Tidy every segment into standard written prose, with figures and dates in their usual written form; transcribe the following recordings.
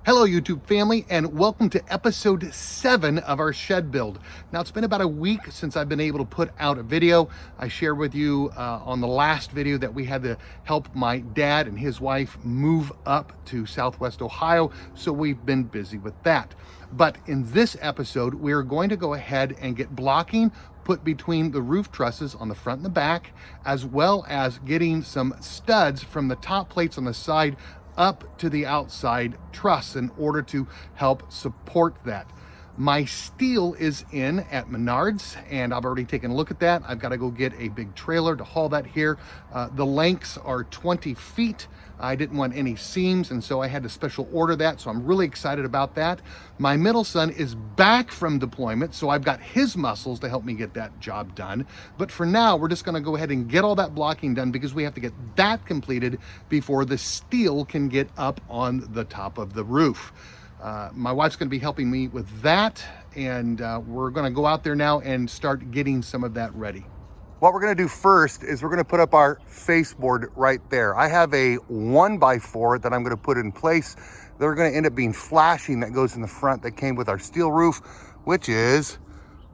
Hello YouTube family, and welcome to episode 7 of our shed build. Now it's been about a week since I've been able to put out a video. I shared with you on the last video that we had to help my dad and his wife move up to Southwest Ohio, so we've been busy with that. But in this episode, we're going to go ahead and get blocking put between the roof trusses on the front and the back, as well as getting some studs from the top plates on the side up to the outside truss in order to help support that. My steel is in at Menards, and I've already taken a look at that. I've got to go get a big trailer to haul that here. The lengths are 20 feet. I didn't want any seams, and so I had to special order that, so I'm really excited about that. My middle son is back from deployment, so I've got his muscles to help me get that job done. But for now, we're just gonna go ahead and get all that blocking done because we have to get that completed before the steel can get up on the top of the roof. My wife's going to be helping me with that, and we're going to go out there now and start getting some of that ready. What we're going to do first is we're going to put up our faceboard right there. I have a 1x4 that I'm going to put in place. They're going to end up being flashing that goes in the front that came with our steel roof, which is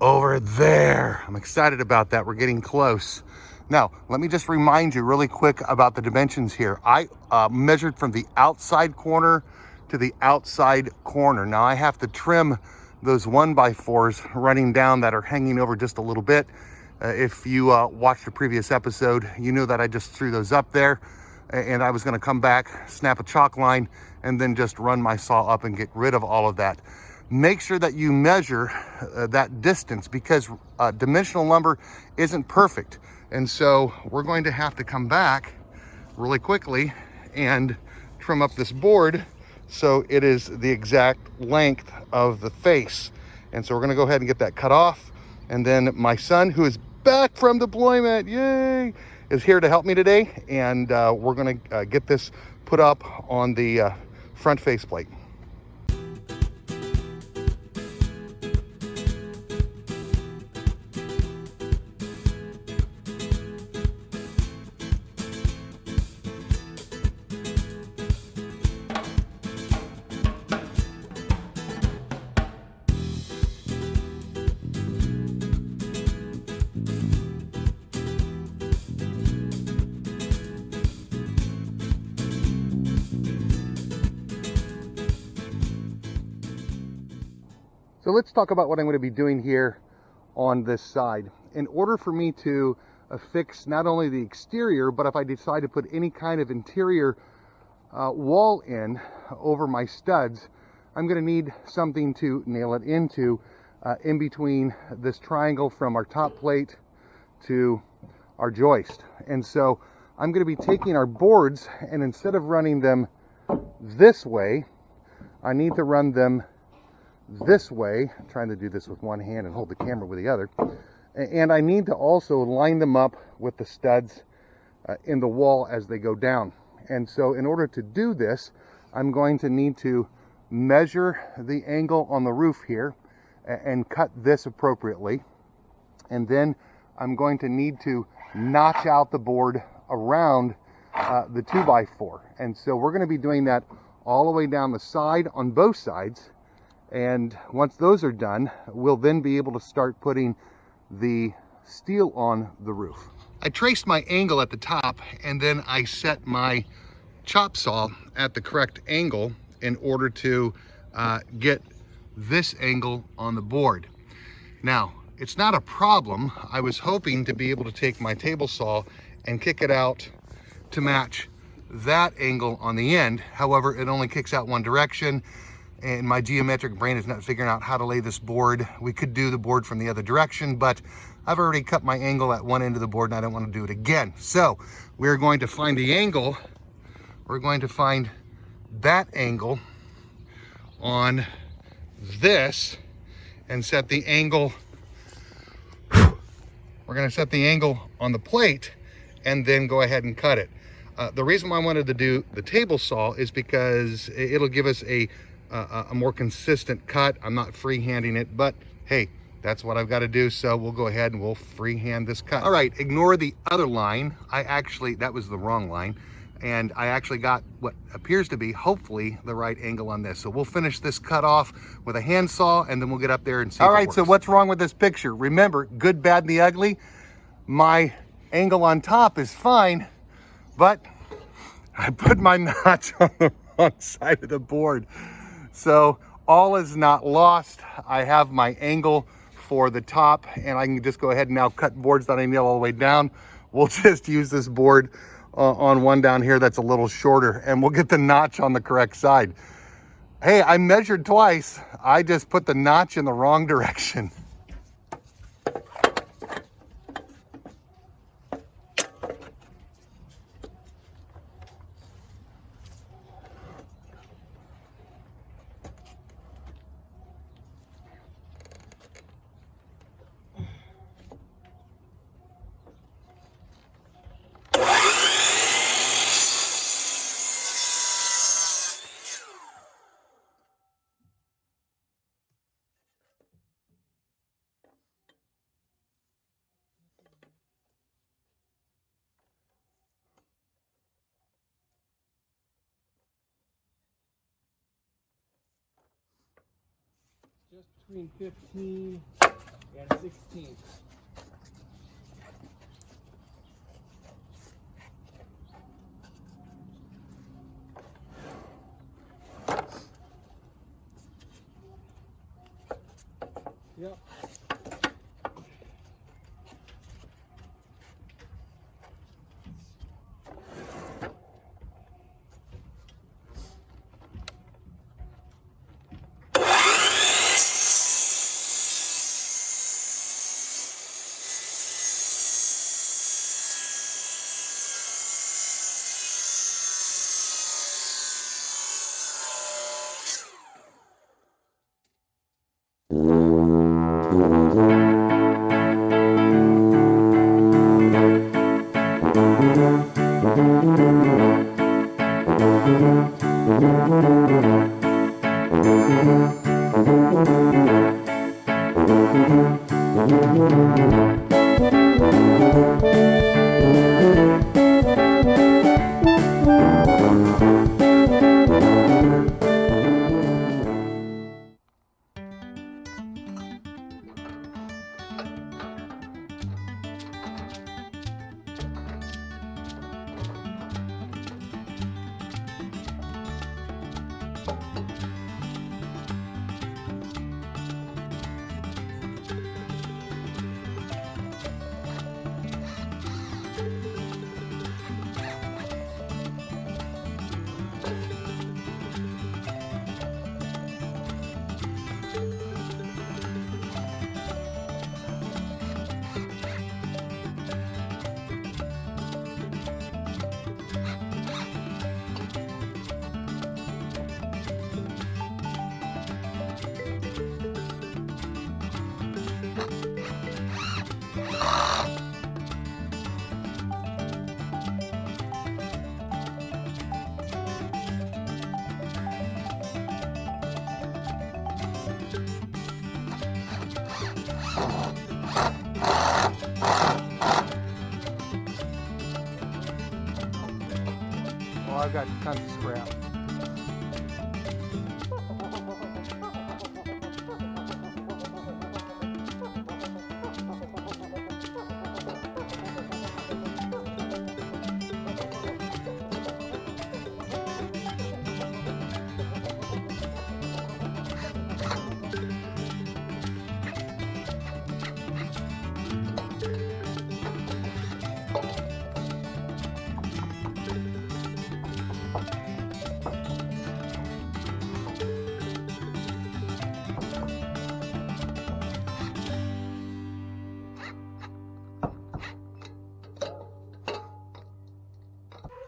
over there. I'm excited about that. We're getting close. Now, let me just remind you really quick about the dimensions here. I measured from the outside corner to the outside corner. Now I have to trim those 1x4s running down that are hanging over just a little bit. If you watched the previous episode, you know that I just threw those up there, and I was going to come back, snap a chalk line, and then just run my saw up and get rid of all of that. Make sure that you measure that distance, because dimensional lumber isn't perfect. And so we're going to have to come back really quickly and trim up this board so it is the exact length of the face. And so we're going to go ahead and get that cut off. And then my son, who is back from deployment, yay, is here to help me today. And we're going to get this put up on the front faceplate. So let's talk about what I'm going to be doing here on this side. In order for me to affix not only the exterior, but if I decide to put any kind of interior wall in over my studs, I'm going to need something to nail it into in between this triangle from our top plate to our joist. And so I'm going to be taking our boards, and instead of running them this way, I need to run them this way. I'm trying to do this with one hand and hold the camera with the other. And I need to also line them up with the studs in the wall as they go down. And so in order to do this, I'm going to need to measure the angle on the roof here and cut this appropriately. And then I'm going to need to notch out the board around the 2x4. And so we're going to be doing that all the way down the side on both sides. And once those are done, we'll then be able to start putting the steel on the roof. I traced my angle at the top, and then I set my chop saw at the correct angle in order to get this angle on the board. Now, it's not a problem. I was hoping to be able to take my table saw and kick it out to match that angle on the end. However, it only kicks out one direction, and my geometric brain is not figuring out how to lay this board. We could do the board from the other direction, but I've already cut my angle at one end of the board and I don't want to do it again. So we're going to find the angle. We're going to find that angle on this and set the angle. We're going to set the angle on the plate and then go ahead and cut it. The reason why I wanted to do the table saw is because it'll give us a more consistent cut. I'm not freehanding it, but hey, that's what I've got to do. So we'll go ahead and we'll freehand this cut. All right, ignore the other line. That was the wrong line. And I actually got what appears to be, hopefully, the right angle on this. So we'll finish this cut off with a handsaw, and then we'll get up there and see. All right, so what's wrong with this picture? Remember, good, bad, and the ugly. My angle on top is fine, but I put my notch on the wrong side of the board. So all is not lost. I have my angle for the top, and I can just go ahead and now cut boards that I nail all the way down. We'll just use this board on one down here that's a little shorter, and we'll get the notch on the correct side. Hey, I measured twice. I just put the notch in the wrong direction. Just between 15 and 16. Yep. Oh, I've got tons of scrap.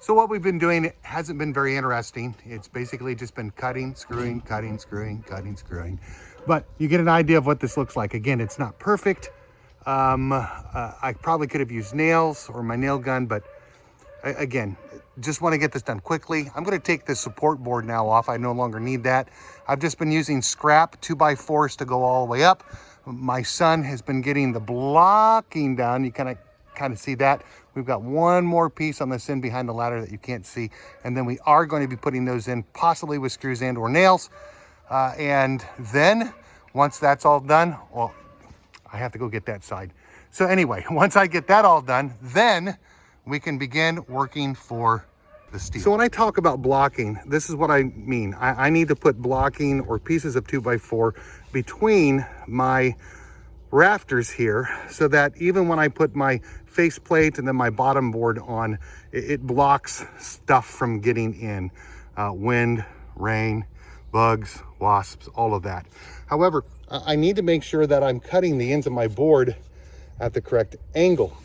So what we've been doing hasn't been very interesting. It's basically just been cutting, screwing, cutting, screwing, cutting, screwing. But you get an idea of what this looks like. Again, it's not perfect. I probably could have used nails or my nail gun, but again, just want to get this done quickly. I'm going to take the support board now off. I no longer need that. I've just been using scrap 2x4s to go all the way up. My son has been getting the blocking done. You kind kind of see that. We've got one more piece on this end behind the ladder that you can't see. And then we are going to be putting those in possibly with screws and or nails. And then once that's all done, well, I have to go get that side. So anyway, once I get that all done, then we can begin working for the steel. So when I talk about blocking, this is what I mean. I need to put blocking or pieces of 2x4 between my rafters here so that even when I put my faceplate and then my bottom board on, it blocks stuff from getting in. Wind, rain, bugs, wasps, all of that. However, I need to make sure that I'm cutting the ends of my board at the correct angle.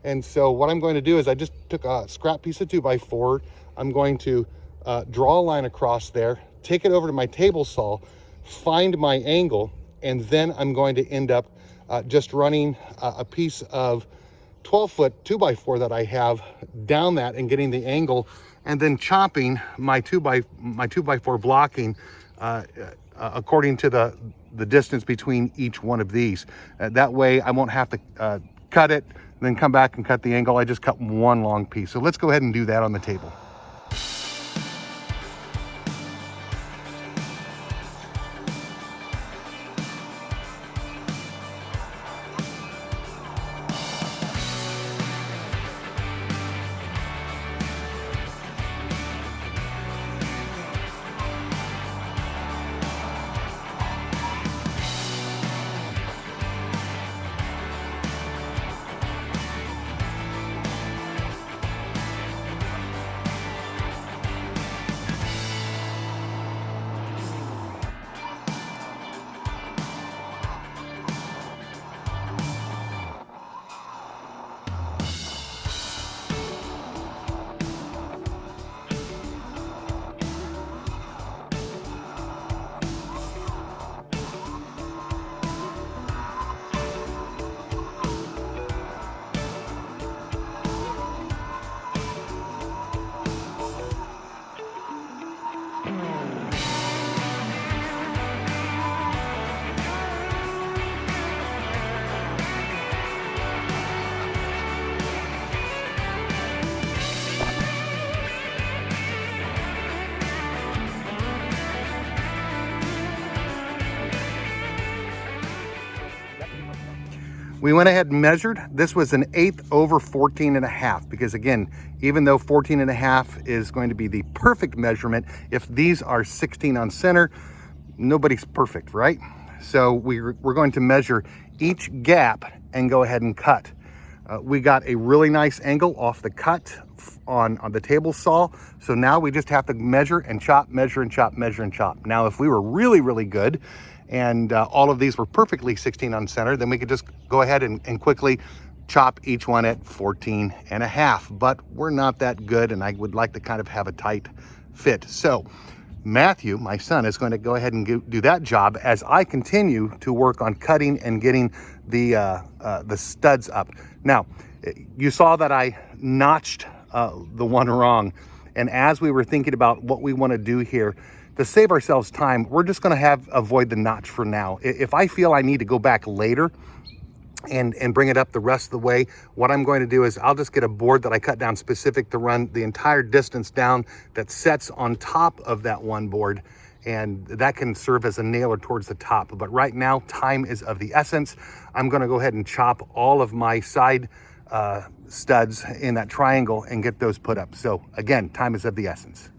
And so what I'm going to do is I just took a scrap piece of 2x4. I'm going to draw a line across there, take it over to my table saw, find my angle, and then I'm going to end up just running a piece of 12-foot 2x4 that I have down that and getting the angle, and then chopping my 2x4 blocking according to the distance between each one of these. That way I won't have to cut it, then come back and cut the angle. I just cut one long piece. So let's go ahead and do that on the table. We went ahead and measured. This was an 1/8 over 14.5, because again, even though 14.5 is going to be the perfect measurement, if these are 16 on center, nobody's perfect, right? So we're going to measure each gap and go ahead and cut. We got a really nice angle off the cut on the table saw. So now we just have to measure and chop, measure and chop, measure and chop. Now, if we were really, really good and all of these were perfectly 16 on center, then we could just go ahead and quickly chop each one at 14.5. But we're not that good, and I would like to kind of have a tight fit. So Matthew, my son, is going to go ahead and do that job as I continue to work on cutting and getting the studs up. Now, you saw that I notched the one wrong. And as we were thinking about what we want to do here, to save ourselves time, we're just going to avoid the notch for now. If I feel I need to go back later and bring it up the rest of the way, what I'm going to do is I'll just get a board that I cut down specific to run the entire distance down that sets on top of that one board, and that can serve as a nailer towards the top. But right now, time is of the essence. I'm going to go ahead and chop all of my side studs in that triangle and get those put up. So again, time is of the essence.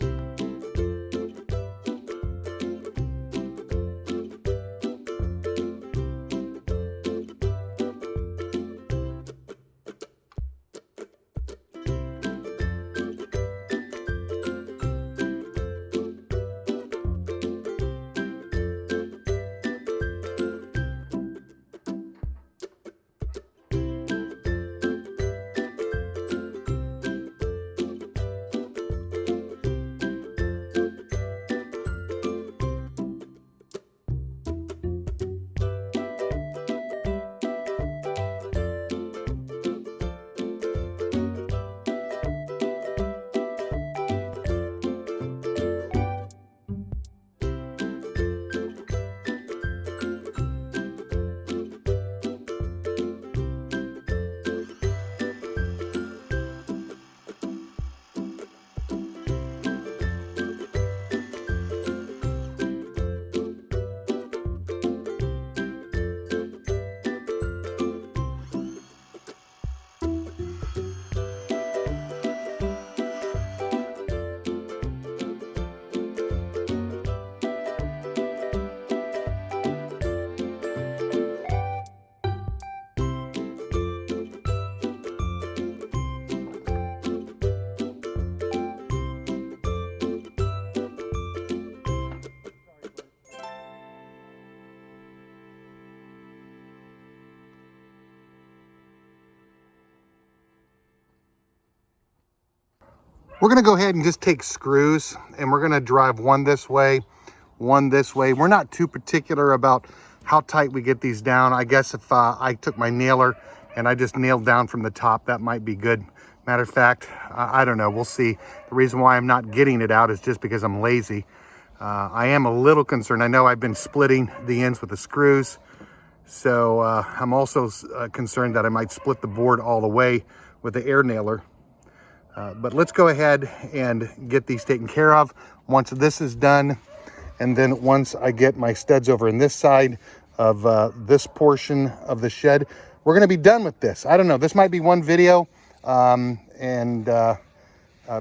We're gonna go ahead and just take screws, and we're gonna drive one this way, one this way. We're not too particular about how tight we get these down. I guess if I took my nailer and I just nailed down from the top, that might be good. Matter of fact, I don't know, we'll see. The reason why I'm not getting it out is just because I'm lazy. I am a little concerned. I know I've been splitting the ends with the screws, so I'm also concerned that I might split the board all the way with the air nailer. But let's go ahead and get these taken care of. Once this is done, and then once I get my studs over in this side of this portion of the shed, we're gonna be done with this. I don't know, this might be one video,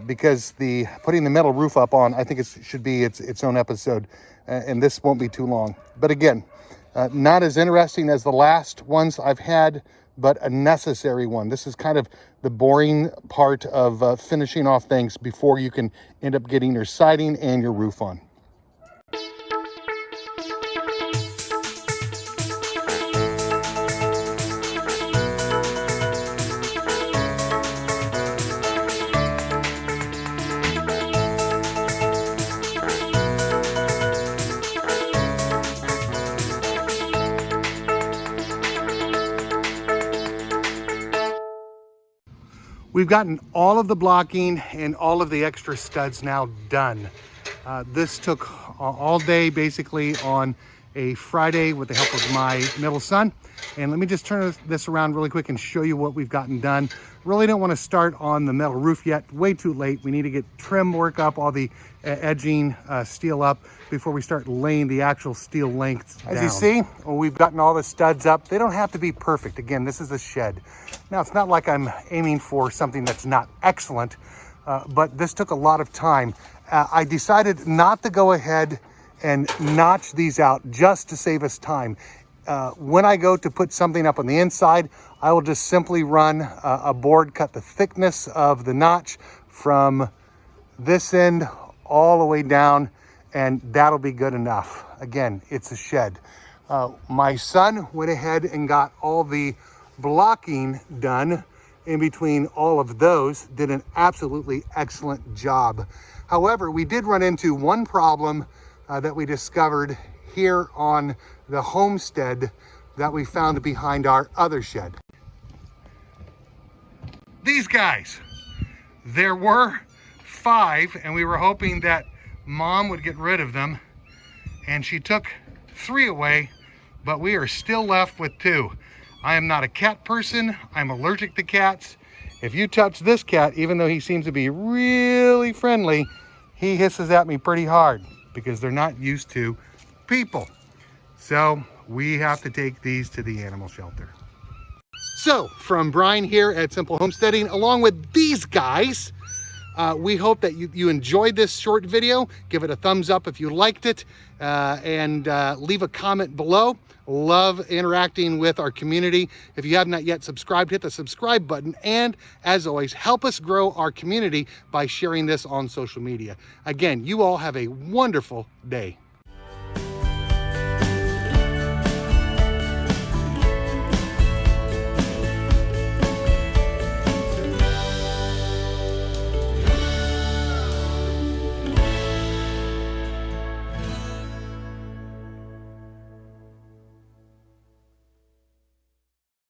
because the putting the metal roof up on, I think it should be its own episode, and this won't be too long. But again, not as interesting as the last ones I've had, but a necessary one. This is kind of the boring part of finishing off things before you can end up getting your siding and your roof on. We've gotten all of the blocking and all of the extra studs now done. This took all day basically on a Friday with the help of my middle son. And let me just turn this around really quick and show you what we've gotten done. Really don't want to start on the metal roof yet, way too late. We need to get trim work up, all the edging, steel up before we start laying the actual steel lengths down. As you see, we've gotten all the studs up. They don't have to be perfect. Again, this is a shed. Now, it's not like I'm aiming for something that's not excellent, but this took a lot of time. I decided not to go ahead and notch these out just to save us time. When I go to put something up on the inside, I will just simply run a board, cut the thickness of the notch from this end all the way down, and that'll be good enough. Again, it's a shed. My son went ahead and got all the blocking done in between all of those, did an absolutely excellent job. However, we did run into one problem that we discovered here on the homestead that we found behind our other shed. These guys, there were 5, and we were hoping that Mom would get rid of them, and she took 3 away, but we are still left with 2. I am not a cat person. I'm allergic to cats. If you touch this cat, even though he seems to be really friendly, he hisses at me pretty hard because they're not used to people. So we have to take these to the animal shelter. So from Brian here at Simple Homesteading, along with these guys, we hope that you enjoyed this short video. Give it a thumbs up if you liked it, and leave a comment below. Love interacting with our community. If you have not yet subscribed, hit the subscribe button. And as always, help us grow our community by sharing this on social media. Again, you all have a wonderful day.